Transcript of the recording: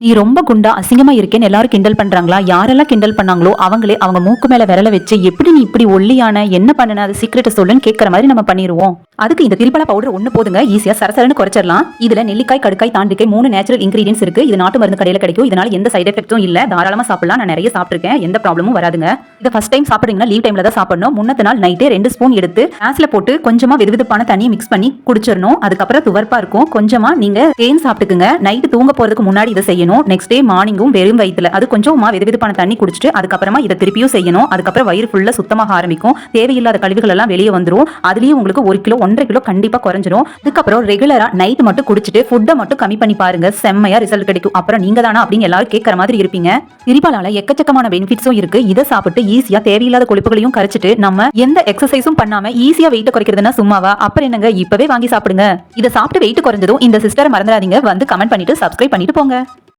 நீ ரொம்ப குண்டா அசிங்கமா இருக்கேன்னு எல்லாரும் கிண்டல் பண்றாங்களா? யாரெல்லாம் கிண்டல் பண்ணாங்களோ அவங்களே அவங்க மூக்கு மேல விரல வச்சு எப்படி நீ இப்படி ஒல்லியான என்ன பண்ணன அது சீக்கிரட்ட சொல்லுன்னு கேட்கற மாதிரி நம்ம பண்ணிடுவோம். அதுக்கு இந்த திரிபலா பவுடர் ஒண்ணு போதுங்க, ஈஸியா சரசரன்னு குறைச்சிடலாம். இதுல நெல்லிக்காய், கடுக்காய், தாண்டிக்காய் 3 நேச்சுரல் இன்கிரீடியன்ஸ் இருக்கு. இது நாட்டு மருந்து கடையில கிடைக்கும். இதனால எந்த சைடு எஃபெக்ட்டும் இல்ல. தாராளமா சாப்பிடலாம். நான் நிறைய சாப்பிட்டிருக்கேன். எந்த ப்ராப்ளமும் வராதுங்க. இதை ஃபர்ஸ்ட் டைம் சாப்பிடுறீங்கன்னா லீவ் டைம்ல தான் சாப்பிடணும். முன்னத்த நாள் நைட்டே 2 ஸ்பூன் எடுத்து கிளாஸ்ல போட்டு கொஞ்சமா வெதுவெதுப்பான தண்ணியை மிக்ஸ் பண்ணி குடிச்சிடணும். அதுக்கப்புறம் துவர்ப்பா இருக்கும். கொஞ்சமா நீங்க தேன் சாப்பிட்டுக்குங்க. நைட்டு தூங்க போறதுக்கு முன்னாடி இதை செய்யணும். நெக்ஸ்ட் டே மார்னிங்கும் வெறும் வயித்துல அது கொஞ்சமா வெதுவெதுப்பான தண்ணி குடிச்சிட்டு அதுக்கப்புறமா இதை திருப்பியும் செய்யணும். அதுக்கப்புறம் வயிறு ஃபுல்லா சுத்தமாக ஆரம்பிக்கும். தேவையில்லாத கழிவுகள் எல்லாம் வெளியே வந்துரும். அதுலயும் உங்களுக்கு 1 கிலோ 1.5 கிலோ கண்டிப்பா குறைஞ்சிரும். அதுக்கப்புறம் ரெகுலரா நைட் மட்டும் குடிச்சிட்டு ஃபுட்டை மட்டும் கம்மி பண்ணி பாருங்க. செம்மையா ரிசல்ட் கிடைக்கும். அப்புறம் நீங்க தானா அப்படின்னு எல்லாரும் கேட்கற மாதிரி இருப்பீங்க. திரிபாலால எக்கச்சக்கமான பெனிஃபிட்ஸும் இருக்கு. இதை சாப்பிட்டு ஈஸியா தேவையில்லாத கொழுப்புகளையும் கரைச்சிட்டு நம்ம எந்த எக்ஸசைஸும் பண்ணாம ஈஸியா வெயிட் குறைக்கிறதுனா சும்மாவா? அப்புறம் என்னங்க, இப்பவே வாங்கி சாப்பிடுங்க. இதை சாப்பிட்டு வெயிட் குறைஞ்சதும் இந்த சிஸ்டரை மறந்துடாதீங்க. வந்து கமெண்ட் பண்ணிட்டு சப்ஸ்கிரைப் பண்ணிட்டு போங்க.